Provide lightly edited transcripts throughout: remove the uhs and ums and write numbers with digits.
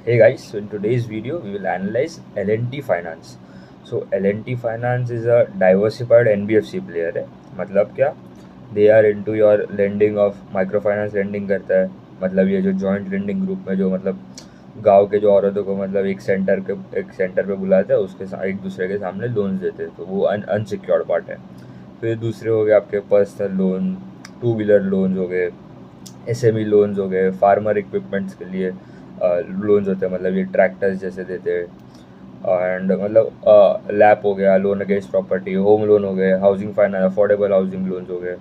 Hey guys, so in today's video we will analyze L&T Finance. So L&T Finance is a diversified NBFC player है. मतलब क्या? They are into your lending of microfinance lending करता है. मतलब ये जो joint lending group में जो मतलब गांव के जो औरतों को मतलब एक सेंटर पे बुलाते हैं उसके एक दूसरे के सामने लोन्स देते हैं, तो वो अनसिक्योर्ड पार्ट है. फिर दूसरे हो गए आपके personal loan, two wheeler loans हो गए, एसएमई लोन्स हो गए, फार्मर इक्विपमेंट्स के लिए लोन्स होते हैं, मतलब ये ट्रैक्टर्स जैसे देते हैं. एंड मतलब लैप हो गया, loan against property, home loan हो गए, housing finance, affordable housing loans हो गए.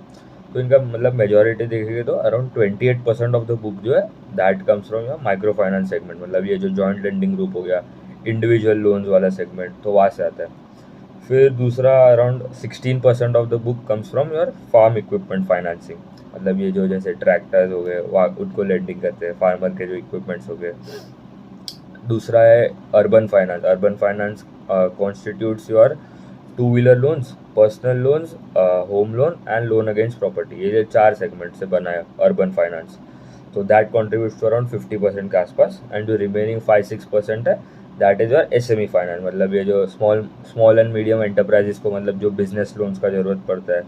तो इनका मतलब मेजोरिटी देखेंगे तो अराउंड 28% ऑफ द बुक जो है that comes from your micro finance segment. मतलब ये जो जॉइंट लेंडिंग ग्रुप हो गया, इंडिविजुअल लोन्स वाला सेगमेंट, तो वहाँ से आता है. फिर दूसरा around 16% of the book comes from your farm equipment financing. मतलब ये जो जैसे ट्रैक्टर्स हो गए वहाँ उनको लेंडिंग करते हैं, फार्मर के जो इक्विपमेंट्स हो गए. दूसरा है urban finance. Urban finance constitutes your two wheeler loans, personal loans, home loan and loan against property. ये जो चार सेगमेंट से बना है अर्बन फाइनेंस. तो दैट कॉन्ट्रीब्यूट्स टू अराउंड 50% के आसपास. एंड जो रिमेनिंग 5-6% है that is your SME finance. मतलब ये जो स्मॉल एंड मीडियम एंटरप्राइजेस को मतलब जो बिजनेस लोन्स का ज़रूरत पड़ता है,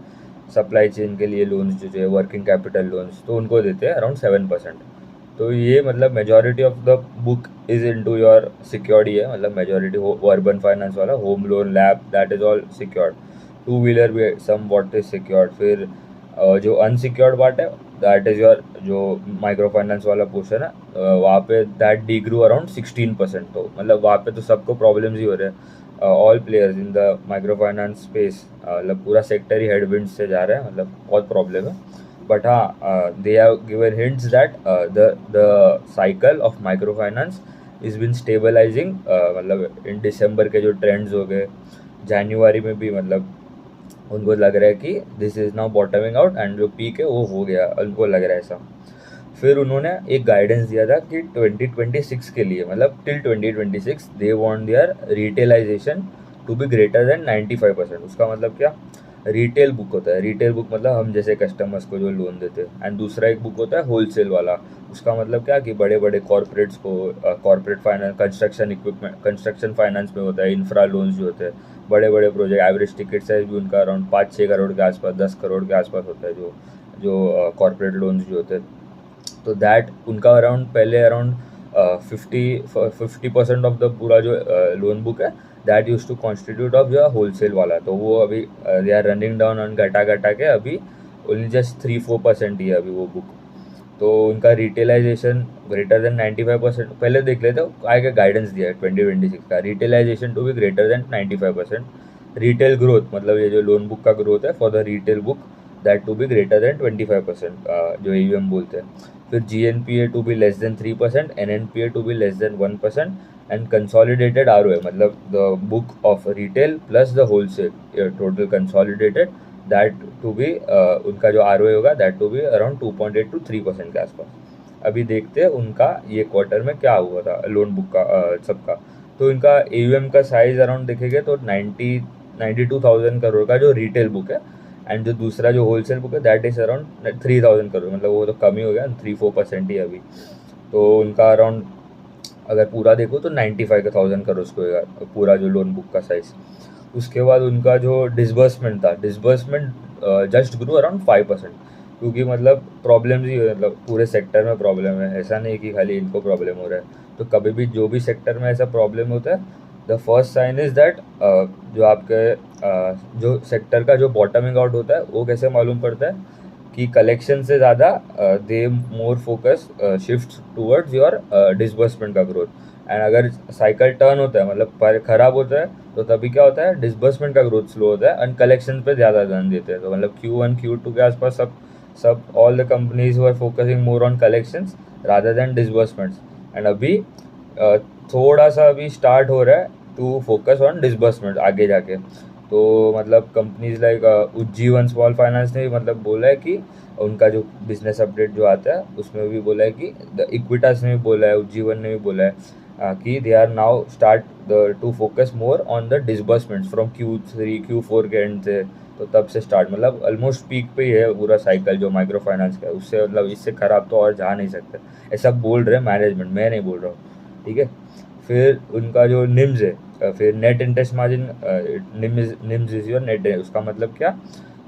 सप्लाई चेन के लिए लोन्स जो है, वर्किंग कैपिटल लोन्स, तो उनको देते हैं अराउंड 7%. तो ये मतलब majority of the book is into your secured ही है. मतलब मेजॉरिटी वो अर्बन फाइनेंस वाला, home loan, LAP, that is all secured. Two wheeler भी सम वॉट इज सिक्योर्ड. फिर जो अनसिक्योर्ड पार्ट है दैट इज योर जो माइक्रो फाइनेंस वाला पोर्शन है, वहाँ पे दैट डी ग्रू अराउंड 16%. तो मतलब वहाँ पे तो सबको प्रॉब्लम्स ही हो रहे हैं, all players in the micro finance space. मतलब पूरा सेक्टर ही हेडविंड से जा रहा है, मतलब बहुत प्रॉब्लम है. बट हाँ, they have given hints that the cycle of microfinance is been stabilising. मतलब इन दिसंबर के जो ट्रेंड्स हो गए, जनवरी में भी मतलब उनको लग रहा है कि this is now bottoming out and जो पीक है वो हो गया, उनको लग रहा है ऐसा. फिर उन्होंने एक गाइडेंस दिया था कि 2026 के लिए, मतलब till 2026 they want their retailisation to be greater than 95%. उसका मतलब क्या? रिटेल बुक होता है, रिटेल बुक मतलब हम जैसे कस्टमर्स को जो लोन देते हैं. एंड दूसरा एक बुक होता है होलसेल वाला. उसका मतलब क्या कि बड़े बड़े कॉर्पोरेट्स को corporate finance, construction equipment, construction finance में होता है, इंफ्रा लोन्स जो होते हैं, बड़े बड़े प्रोजेक्ट, एवरेज टिकट साइज भी उनका अराउंड 5-6 करोड़ के आसपास, 10 करोड़ के आसपास होता है जो जो कॉर्पोरेट लोन्स जो होते हैं. तो दैट उनका अराउंड पहले अराउंड 50% ऑफ द पूरा जो लोन बुक है that use to constitute of जो होलसेल वाला. तो वो अभी they are running down on घटा घटा के अभी ओनली जस्ट 3-4% ही है अभी वो बुक. तो उनका रिटेलाइजेशन ग्रेटर देन 95%. पहले देख लेते हो आगे का गाइडेंस दिया है 2026 का, retailisation to be greater than 95%. Retail growth मतलब ये जो लोन बुक का ग्रोथ है for the retail book that to be greater than 25%, जो एयूएम बोलते हैं. फिर GNPA to be less than 3%, NNPA to be less than 1%. And consolidated ROA मतलब the book of retail plus the wholesale total consolidated that to be उनका जो आर होगा that to be around 2.8 to 3% के आसपास. अभी देखते हैं उनका ये क्वार्टर में क्या हुआ था लोन बुक का सबका. तो इनका एयूएम का साइज अराउंड देखेंगे तो 92,000 करोड़ का जो रिटेल बुक है. एंड जो दूसरा जो होलसेल बुक है दैट इज अराउंड 3,000 करोड़. मतलब वो तो कम ही हो गया, 3-4% ही अभी. तो उनका अराउंड अगर पूरा देखो तो 95,000 करोड़ को होगा पूरा जो लोन बुक का साइज. उसके बाद उनका जो डिसबर्समेंट था, डिसबर्समेंट जस्ट ग्रो अराउंड 5%. क्योंकि मतलब प्रॉब्लम्स ही मतलब पूरे सेक्टर में प्रॉब्लम है, ऐसा नहीं कि खाली इनको प्रॉब्लम हो रहा है. तो कभी भी जो भी सेक्टर में ऐसा प्रॉब्लम होता है, the first sign is that जो आपके जो सेक्टर का जो बॉटमिंग आउट होता है वो कैसे मालूम पड़ता है कि कलेक्शन से ज़्यादा they more focus shift towards your disbursement का ग्रोथ. एंड अगर साइकिल टर्न होता है मतलब पर ख़राब होता है तो तभी क्या होता है, डिसबर्समेंट का ग्रोथ स्लो होता है एंड कलेक्शन पे ज़्यादा ध्यान देते हैं. तो मतलब Q1 Q2 के आसपास सब सब all the companies were focusing more on collections rather than disbursements. And अभी थोड़ा सा अभी स्टार्ट हो रहा है टू फोकस ऑन डिसबर्समेंट आगे जाके. तो मतलब companies like Ujjivan small finance ने भी मतलब बोला है कि उनका जो बिजनेस अपडेट जो आता है उसमें भी बोला है कि द इक्विटास ने भी बोला है, उज्जीवन ने भी बोला है कि they are now start the to focus more on the disbursements from Q3 Q4 के एंड से. तो तब से स्टार्ट मतलब ऑलमोस्ट पीक पे ही है पूरा साइकिल जो माइक्रो फाइनेंस का है. उससे मतलब इससे ख़राब तो और जा नहीं सकते, ऐसा बोल रहे मैनेजमेंट, मैं नहीं बोल रहा हूँ. ठीक है। फिर उनका जो निम्स है, फिर net interest margin, NIMS is your net, उसका मतलब क्या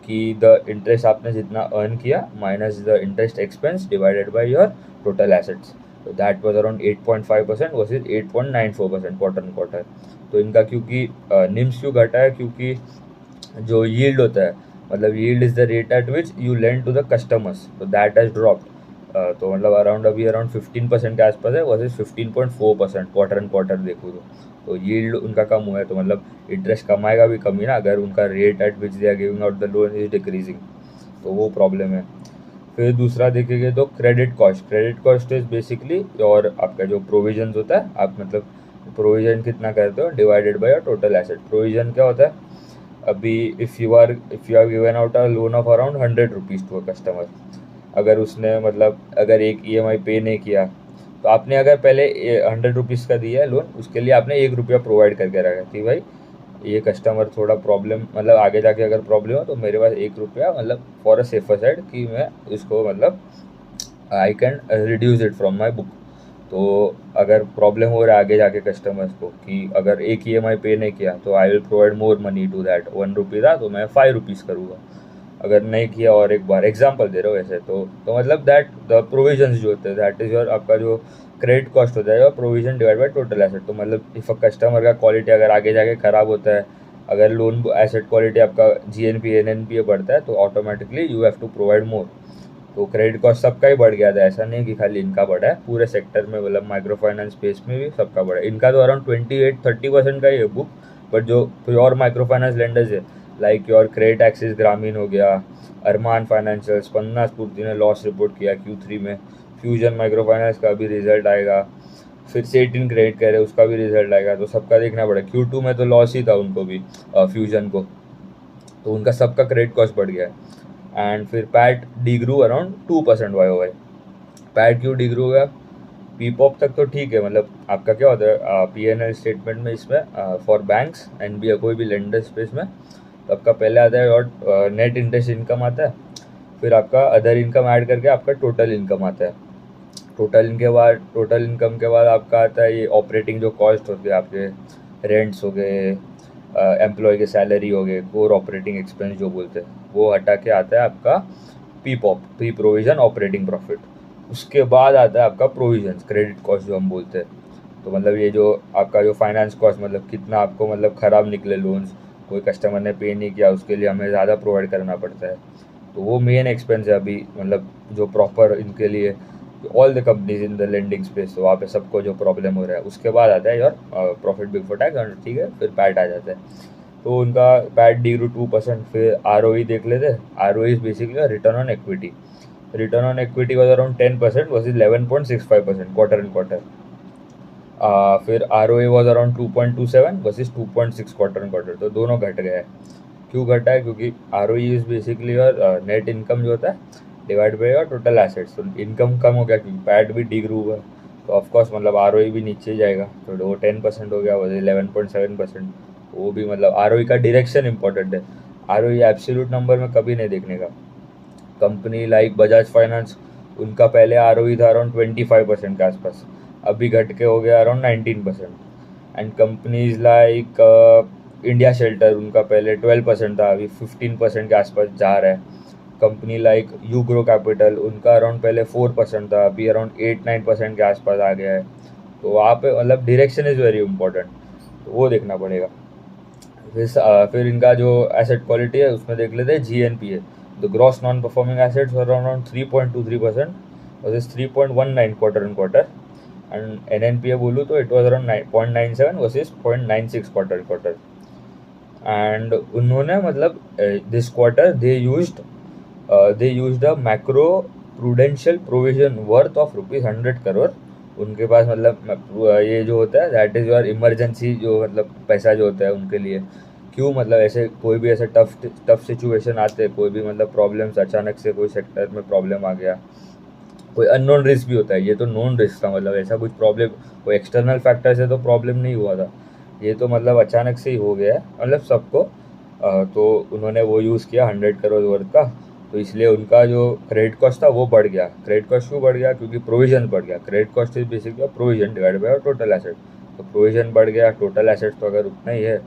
कि द इंटरेस्ट आपने जितना अर्न किया minus the interest expense divided by your total assets. तो that was around 8.5% versus 8.94% quarter on quarter. तो इनका क्योंकि निम्स क्यों घटा है, क्योंकि जो यील्ड होता है, मतलब yield is the rate at which you lend to the customers, तो दैट हैज ड्रॉप्ड। तो मतलब अराउंड 15% के आसपास है वर्सेज 15.4% क्वार्टर एंड क्वार्टर देखो तो यील्ड उनका कम हुआ है। तो मतलब इंटरेस्ट कमाएगा भी कम ही ना, अगर उनका rate at which they are giving out the loan is decreasing, तो वो प्रॉब्लम है। फिर दूसरा देखेंगे तो क्रेडिट कॉस्ट इज बेसिकली और आपका जो प्रोविजन होता है, आप मतलब प्रोविजन कितना करते हो divided by your total asset. Provision क्या होता है, अभी if you are given out a loan of around 100 rupees to a customer, अगर उसने मतलब अगर एक ईएमआई पे नहीं किया, तो आपने अगर पहले 100 रुपीज़ का दिया है लोन, उसके लिए आपने 1 रुपया प्रोवाइड करके रखा कि भाई ये कस्टमर थोड़ा प्रॉब्लम, मतलब आगे जाके अगर प्रॉब्लम हो तो मेरे पास 1 रुपया मतलब फॉर अ सेफर साइड कि मैं इसको मतलब I can reduce it from my book. तो अगर प्रॉब्लम हो रहा है आगे जाके कस्टमर्स को कि अगर एक ईएमआई पे नहीं किया तो I will provide more money to that, 1 rupee था तो मैं 5 रुपीज़ करूँगा, अगर नहीं किया और एक बार एग्जांपल दे रहा हूँ ऐसे। तो मतलब दैट द प्रोविजंस जो होते हैं दैट इज योर आपका जो क्रेडिट कॉस्ट होता है और provision divide by total asset. तो मतलब इफ़ अ कस्टमर का क्वालिटी अगर आगे जाके ख़राब होता है, अगर लोन एसेट क्वालिटी आपका जीएनपी एनएनपीए बढ़ता है, तो automatically you have to provide more. तो क्रेडिट कॉस्ट सबका ही बढ़ गया था, ऐसा नहीं कि खाली इनका बढ़ा है, पूरे सेक्टर में मतलब माइक्रो फाइनेंस स्पेस में भी सबका बढ़ा है। इनका तो अराउंड 28-30% का ही है बुक, बट जो प्योर माइक्रो फाइनेंस लेंडर्स है लाइक योर क्रेडिट एक्सिस ग्रामीण हो गया, अरमान फाइनेंशियल, स्पंदना स्फूर्ति ने लॉस रिपोर्ट किया Q3 में, फ्यूजन माइक्रो फाइनेंस का भी रिजल्ट आएगा, फिर सेटिन क्रेडिट कह रहे उसका भी रिजल्ट आएगा, तो सबका देखना पड़ेगा। Q2 में तो लॉस ही था उनको भी, फ्यूजन को, तो उनका सबका क्रेडिट कॉस्ट बढ़ गया है। एंड फिर पैट डिग्रू अराउंड 2% YOY। पैट क्यों डिग्रू गया, पीपॉप तक तो ठीक है, मतलब आपका क्या होता है P&L स्टेटमेंट में, इसमें फॉर बैंक्स एंड भी कोई भी लेंडर स्पेस में, तो आपका पहले आता है और नेट इंटरेस्ट इनकम आता है, फिर आपका अदर इनकम ऐड करके आपका टोटल इनकम आता है। टोटल इनकम के बाद आपका आता है ये ऑपरेटिंग जो कॉस्ट होते हैं आपके, रेंट्स हो गए, एम्प्लॉय के सैलरी हो गए, कोर ऑपरेटिंग एक्सपेंस जो बोलते हैं, वो हटा के आता है आपका पीपॉप, प्री प्रोविजन ऑपरेटिंग प्रॉफिट। उसके बाद आता है आपका प्रोविजन क्रेडिट कॉस्ट जो हम बोलते हैं। तो मतलब ये जो आपका जो फाइनेंस कॉस्ट, मतलब कितना आपको मतलब ख़राब निकले लोन्स, कोई कस्टमर ने पे नहीं किया उसके लिए हमें ज़्यादा प्रोवाइड करना पड़ता है, तो वो मेन एक्सपेंस है अभी, मतलब जो प्रॉपर इनके लिए all the companies in the lending space, तो वहाँ पे सबको जो प्रॉब्लम हो रहा है। उसके बाद आता है योर प्रॉफिट बिफोर टैक्स, ठीक है, फिर पैट आ जाता है। तो उनका पैट डिग्रू 2%। फिर ROE देख लेते हैं। ROE is basically return on equity. Return on equity was around 10% versus 11.65% quarter and quarter. फिर ROA was around 2.27 versus 2.6 quarter and quarter, तो दोनों घट गया है। क्यों घटा है, क्योंकि ROE is basically your net income जो होता है divide by your total assets. तो इनकम कम हो गया क्योंकि पैट भी डिग्रू हुआ, तो ऑफकोर्स मतलब ROE भी नीचे ही जाएगा, तो वो 10% हो गया, वो 11.7%। वो भी मतलब ROE का डायरेक्शन इंपॉर्टेंट है, ROE एब्सोल्यूट नंबर में कभी नहीं देखने का। कंपनी लाइक बजाज फाइनेंस, उनका पहले ROE था अराउंड 25% के आसपास, अभी घट के हो गया around 19%। And companies like India shelter, उनका पहले 12% था, अभी 15% के आसपास जा रहा है। कंपनी लाइक यूग्रो कैपिटल, उनका अराउंड पहले 4% था, अभी अराउंड 8-9% के आसपास आ गया है। तो वहाँ पे मतलब डायरेक्शन इज़ वेरी इंपॉर्टेंट, तो वो देखना पड़ेगा। फिर इनका जो एसेट क्वालिटी है उसमें देख लेते हैं GNPA। The gross non performing assets were around 3.23% versus 3.19 quarter and quarter. And NNPA बोलूँ तो it was around 0.97 versus 0.96 quarter and quarter. And उन्होंने मतलब this quarter they used a macro prudential provision worth of ₹100 crore. उनके पास मतलब ये जो होता है दैट इज़ योर इमरजेंसी, जो मतलब पैसा जो होता है उनके लिए। क्यों, मतलब ऐसे कोई भी ऐसे टफ सिचुएशन आते हैं, कोई भी मतलब प्रॉब्लम्स, अचानक से कोई सेक्टर में प्रॉब्लम आ गया, कोई अननोन रिस्क भी होता है, ये तो नोन रिस्क था, मतलब ऐसा कुछ प्रॉब्लम कोई एक्सटर्नल फैक्टर से तो प्रॉब्लम नहीं हुआ था, ये तो मतलब अचानक से ही हो गया है मतलब सबको। तो उन्होंने वो यूज़ किया 100 करोड़ वर्थ का, तो इसलिए उनका जो क्रेडिट कॉस्ट था वो बढ़ गया। क्रेडिट कॉस्ट क्यों बढ़ गया? क्योंकि प्रोविजन बढ़ गया। Credit cost is basically provision divide by total asset. तो प्रोविजन बढ़ गया, टोटल एसेट्स तो अगर उतना ही है,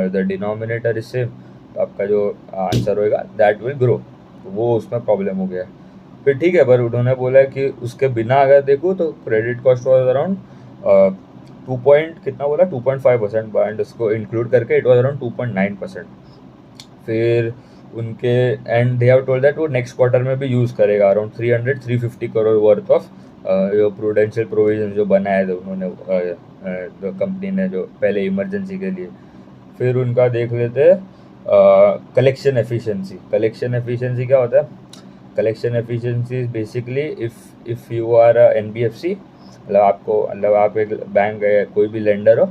द डिनोमिनेटर इज सेम, तो आपका जो आंसर होएगा दैट विल ग्रो। तो वो उसमें प्रॉब्लम हो गया। फिर ठीक है, पर उन्होंने बोला कि उसके बिना अगर देखूँ तो credit cost was around 2 point कितना बोला 2.5%, एंड उसको इंक्लूड करके इट वॉज अराउंड 2.9%। फिर उनके and they have told that वो नेक्स्ट क्वार्टर में भी यूज़ करेगा अराउंड 300-350 करोड़ वर्थ ऑफ जो प्रूडेंशियल प्रोविजन जो बनाए थे उन्होंने कंपनी ने जो पहले इमरजेंसी के लिए। फिर उनका देख लेते हैं कलेक्शन एफिशिएंसी। कलेक्शन एफिशिएंसी क्या होता है? Collection efficiency is basically if you are NBFC, मतलब आप एक बैंक है, कोई भी लेंडर हो,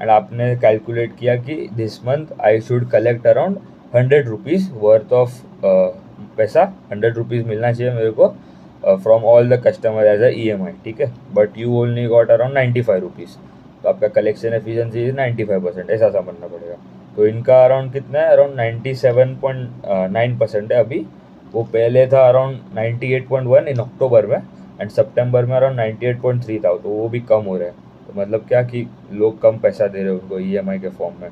एंड आपने कैलकुलेट किया कि this month I should collect around 100 rupees worth of पैसा, 100 रुपीज़ मिलना चाहिए मेरे को from all the customer as a EMI, ठीक है, but you only got around 95 rupees, तो आपका कलेक्शन एफिशिएंसी इज 95%, ऐसा समझना पड़ेगा। तो इनका अराउंड कितना है? अराउंड 97.9% है अभी। वो पहले था अराउंड 98.1 इन अक्टूबर में, एंड सितंबर में अराउंड 98.3 था, तो वो भी कम हो रहा है। तो मतलब क्या कि लोग कम पैसा दे रहे हैं उनको EMI के फॉर्म में।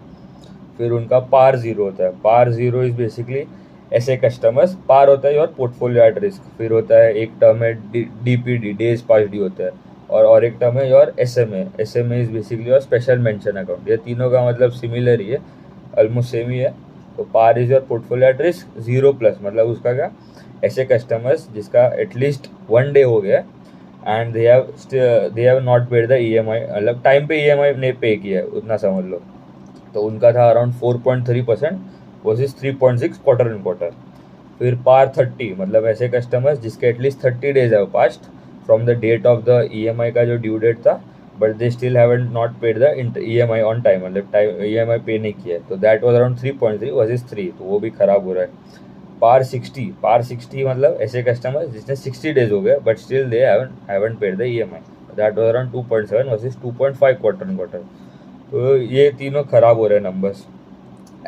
फिर उनका पार जीरो होता है। पार जीरो इज बेसिकली ऐसे कस्टमर्स, पार होता है योर पोर्टफोलियो एट रिस्क, फिर होता है एक टर्म है DPD, डेज पास ड्यू होता है, और एक टर्म है your SMA। SMA is basically your special mention account. ये तीनों का मतलब सिमिलर ही है, ऑलमोस्ट सेम ही है। तो PAR is your portfolio at risk, 0+ मतलब उसका क्या, ऐसे कस्टमर्स जिसका एटलीस्ट 1 डे हो गया and they have not paid the EMI, मतलब टाइम पे EMI ने पे किया है, उतना समझ लो। तो उनका था around 4.3% versus 3.6 quarter in quarter. फिर पार 30 मतलब ऐसे कस्टमर्स जिसके एटलीस्ट 30 डेज है past from the date of the EMI का जो ड्यू डेट था, but they still haven't not paid the EMI on time, मतलब EMI पे नहीं किया है, तो दैट वाज अराउंड 3.3 वर्सेस 3, तो वो भी खराब हो रहा है। पार 60 मतलब ऐसे कस्टमर्स जिसने 60 डेज हो गए but still they haven't paid the EMI, that was around 2.7 versus 2.5 quarter in quarter. तो ये तीनों खराब हो रहे हैं नंबर्स।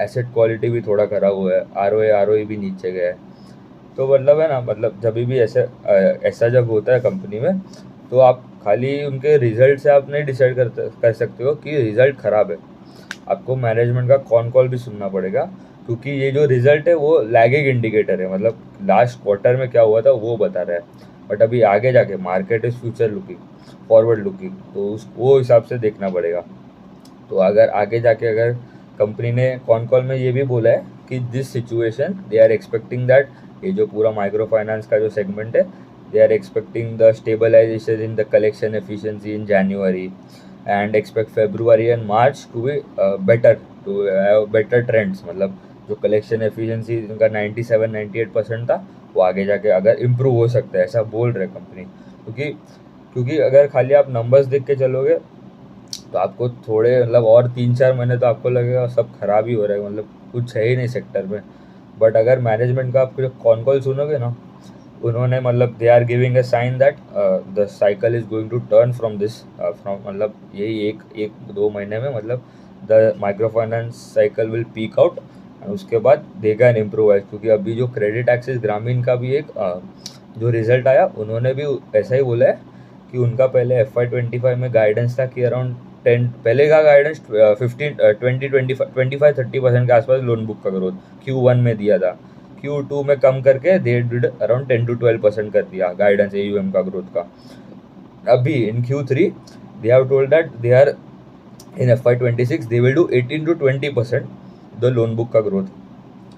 एसेट क्वालिटी भी थोड़ा खराब हुआ है, ROE भी नीचे गया है। तो मतलब है ना, मतलब जब भी ऐसा जब होता है कंपनी में, तो आप खाली उनके रिजल्ट से आप नहीं डिसाइड कर सकते हो कि रिजल्ट ख़राब है। आपको मैनेजमेंट का कॉल भी सुनना पड़ेगा, क्योंकि ये जो रिजल्ट है वो लैगिंग इंडिकेटर है, मतलब लास्ट क्वार्टर में क्या हुआ था वो बता रहा है, बट अभी आगे जाके market is future looking, forward looking, तो वो हिसाब से देखना पड़ेगा। तो अगर आगे जाके अगर कंपनी ने कॉल में ये भी बोला है कि this situation they are expecting that, ये जो पूरा माइक्रो फाइनेंस का जो सेगमेंट है, they are expecting the stabilisation in the collection efficiency in January and expect February and March to be better, to have better trends, मतलब जो collection efficiency इनका 97-98% था वो आगे जाके अगर इम्प्रूव हो सकता है, ऐसा बोल रहे कंपनी। क्योंकि अगर खाली आप नंबर्स देख के चलोगे तो आपको थोड़े मतलब और 3-4 महीने तो आपको लगेगा सब खराब ही हो रहा है, मतलब कुछ है ही नहीं सेक्टर में। बट अगर मैनेजमेंट का आप जो कॉल सुनोगे ना, उन्होंने मतलब they are giving a sign that the cycle is going to turn from this, from मतलब यही 1-2 महीने में, मतलब the microfinance cycle will peak out, उसके बाद दे कैन इम्प्रूव। क्योंकि अभी जो क्रेडिट एक्सेस ग्रामीण का भी एक जो रिजल्ट आया, उन्होंने भी ऐसा ही बोला है कि उनका पहले FY25 में गाइडेंस था कि अराउंड 10, पहले का गाइडेंस 25-30% के आसपास लोन बुक का ग्रोथ Q1 में दिया था, Q2 में कम करके दे डिड अराउंड 10-12% कर दिया गाइडेंस AUM का ग्रोथ का। अभी in Q3 they have told that they are in FY26 they will do 18-20% the loan book का ग्रोथ।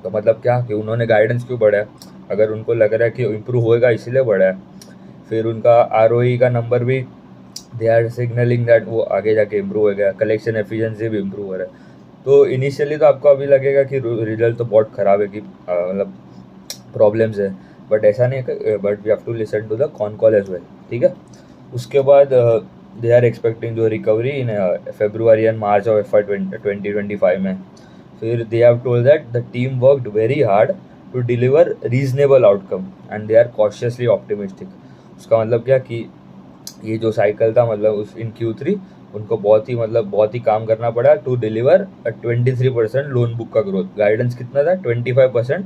तो मतलब क्या कि उन्होंने गाइडेंस क्यों बढ़ाया? अगर उनको लग रहा है कि इम्प्रूव होएगा इसीलिए बढ़ाया। फिर उनका ROE का नंबर भी दे आर सिग्नलिंग दैट वो आगे जाके इम्प्रूव हो गया, कलेक्शन एफिशिएंसी भी इम्प्रूव हो रहा है। तो इनिशियली तो आपको अभी लगेगा कि रिजल्ट तो बहुत ख़राब है, कि मतलब प्रॉब्लम्स है, बट ऐसा नहीं है, but we have to listen to the call as well, ठीक है। उसके बाद दे आर एक्सपेक्टिंग जो recovery in February and March of FY2025 में। फिर they have told that the team worked very hard to deliver reasonable outcome and they are cautiously optimistic. उसका मतलब क्या कि ये जो साइकिल था, मतलब उस इन Q3 उनको बहुत ही काम करना पड़ा टू डिलीवर 23% लोन बुक का ग्रोथ। गाइडेंस कितना था? 25%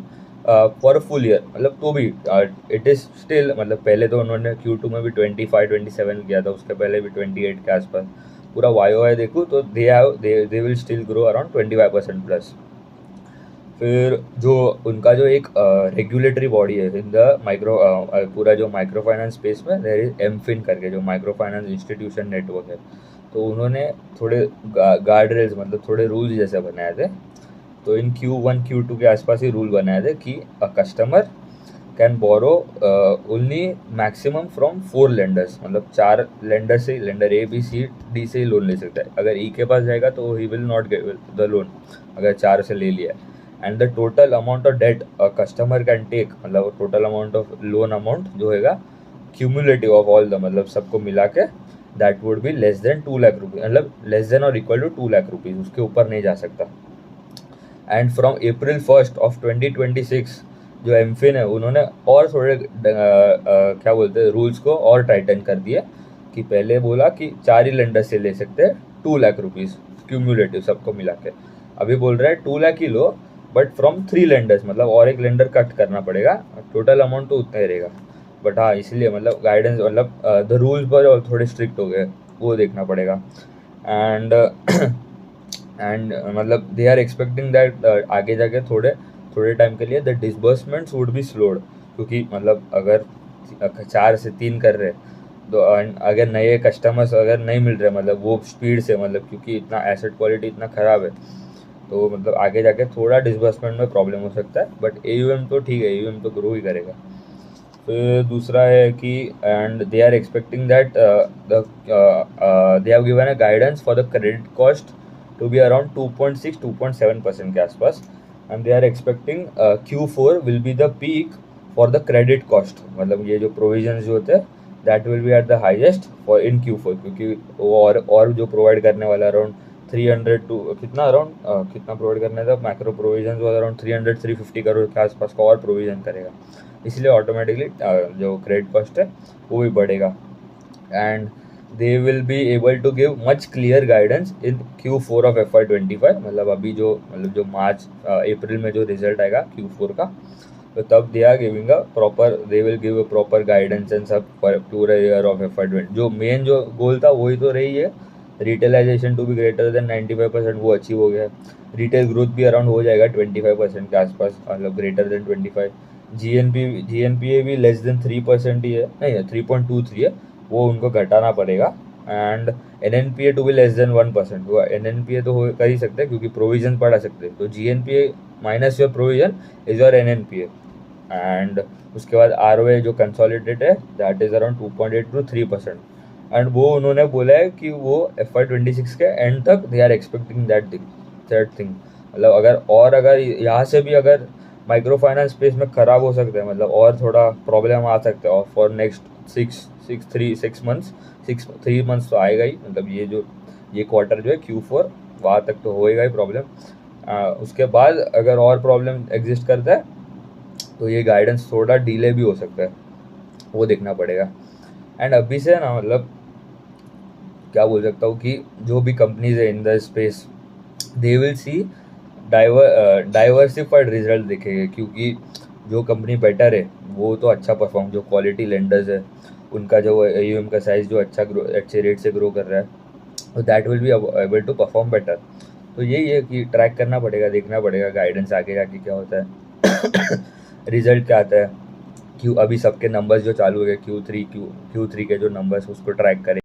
फॉर फुल ईयर, मतलब तो भी इट इज़ स्टिल, मतलब पहले तो उन्होंने Q2 में भी 25-27 किया था, उसके पहले भी 28 के आसपास। पूरा YoY देखूँ तो they will still grow around 25% plus. फिर जो उनका जो एक रेगुलेटरी बॉडी है इन द माइक्रो, पूरा जो माइक्रो फाइनेंस स्पेस में, देयर इज एमफिन करके जो माइक्रो फाइनेंस इंस्टीट्यूशन नेटवर्क है। तो उन्होंने थोड़े गार्ड रेल्स, मतलब थोड़े रूल्स जैसे बनाए थे। तो इन Q1 Q2 के आसपास ही रूल बनाए थे कि a customer can borrow only maximum from 4 lenders, मतलब 4 लेंडर से, lender A B C D से ही लोन ले सकता है। अगर E के पास जाएगा तो he will not get the loan, अगर 4 से ले लिया। And the total amount of debt a customer can take, मतलब total amount of loan amount जो होगा क्यूमुलेटिव ऑफ ऑल द, मतलब सबको मिला के, that would be less then 2 lakh rupees, मतलब लेस देन और इक्वल टू 2 लाख रुपीज़, उसके ऊपर नहीं जा सकता। एंड फ्रॉम April 1 ऑफ 2026 जो एमफिन है उन्होंने और थोड़े क्या बोलते हैं रूल्स को और टाइटन कर दिए। कि पहले बोला कि 4 ही लेंडर से ले सकते हैं 2 लाख रुपीज़ क्यूमुलेटिव सबको मिला के, अभी बोल रहा है 2 लाख ही लो बट फ्रॉम 3 लेंडर्स, मतलब और एक लेंडर कट करना पड़ेगा, टोटल अमाउंट तो उतना ही रहेगा। बट हाँ, इसलिए मतलब गाइडेंस, मतलब द रूल्स पर और थोड़े स्ट्रिक्ट हो गए, वो देखना पड़ेगा। एंड मतलब दे आर एक्सपेक्टिंग दैट आगे जाके थोड़े टाइम के लिए the disbursements would be slowed, क्योंकि मतलब अगर 4 से 3 कर रहे तो अगर नए कस्टमर्स अगर नहीं मिल रहे, मतलब वो स्पीड से, मतलब क्योंकि इतना एसेट क्वालिटी इतना ख़राब है, तो मतलब आगे जाके थोड़ा डिसबर्समेंट में प्रॉब्लम हो सकता है। बट AUM तो ठीक है, AUM तो ग्रो ही करेगा। फिर दूसरा है कि and they are expecting that they have given a guidance for the credit cost to be around 2.6-2.7% के आसपास। And they are expecting Q4 will be the peak for the credit cost, मतलब ये जो प्रोविजन जो होते हैं that will be at the highest for in Q4, क्योंकि वो और जो प्रोवाइड करने वाला अराउंड 300 टू कितना अराउंड कितना प्रोवाइड करना था मैक्रो प्रोविजन, वो अराउंड 300-350 करोड़ के आसपास का और प्रोविजन करेगा, इसलिए ऑटोमेटिकली जो क्रेडिट कॉस्ट है वो भी बढ़ेगा। And they will be able to give much clear guidance in Q4 of FY25, मतलब अभी जो मार्च अप्रैल में जो रिजल्ट आएगा Q4 का, तो तब they are giving a proper, they will give a proper guidance and सब फॉर पूरा ईयर ऑफ FY20। जो मेन जो गोल था वही तो रही है, रिटेलाइजेशन टू बी ग्रेटर देन 95%, वो अचीव हो गया। रिटेल ग्रोथ भी अराउंड हो जाएगा 25% के आसपास, मतलब ग्रेटर देन 25। GNPA भी लेस देन 3% ही है, नहीं है 3.23 है, वो उनको घटाना पड़ेगा। And NNPA to be less than 1%, वो NNPA तो कर ही सकते हैं क्योंकि प्रोविजन बढ़ा सकते हैं, तो GNPA minus your provision is your NNPA। And उसके बाद ROA जो कंसोलिडेटेड है that is around 2.8 to 3%। And वो उन्होंने बोला है कि वो FY26 के एंड तक they are expecting that thing, मतलब अगर यहाँ से भी अगर माइक्रो फाइनेंस स्पेस में ख़राब हो सकता है, मतलब और थोड़ा प्रॉब्लम आ सकता है, और फॉर नेक्स्ट 3 मंथ्स तो आएगा ही, मतलब ये क्वार्टर जो है Q4 वहाँ तक तो होएगा ही प्रॉब्लम। उसके बाद अगर और प्रॉब्लम एग्जिस्ट करता है तो ये गाइडेंस थोड़ा डिले भी हो सकता है, वो देखना पड़ेगा। एंड अभी से ना, मतलब क्या बोल सकता हूँ कि जो भी कंपनीज है in the space they will see diversified result दिखेंगे, क्योंकि जो कंपनी बेटर है वो तो अच्छा परफॉर्म, जो क्वालिटी लेंडर्स है उनका जो AUM का साइज जो अच्छे रेट से ग्रो कर रहा है, तो that will be able to perform better. तो यही है कि ट्रैक करना पड़ेगा, देखना पड़ेगा गाइडेंस आगे जाके क्या होता है रिजल्ट क्या आता है। अभी सबके नंबर्स जो चालू है Q3 के जो नंबर्स उसको ट्रैक करें।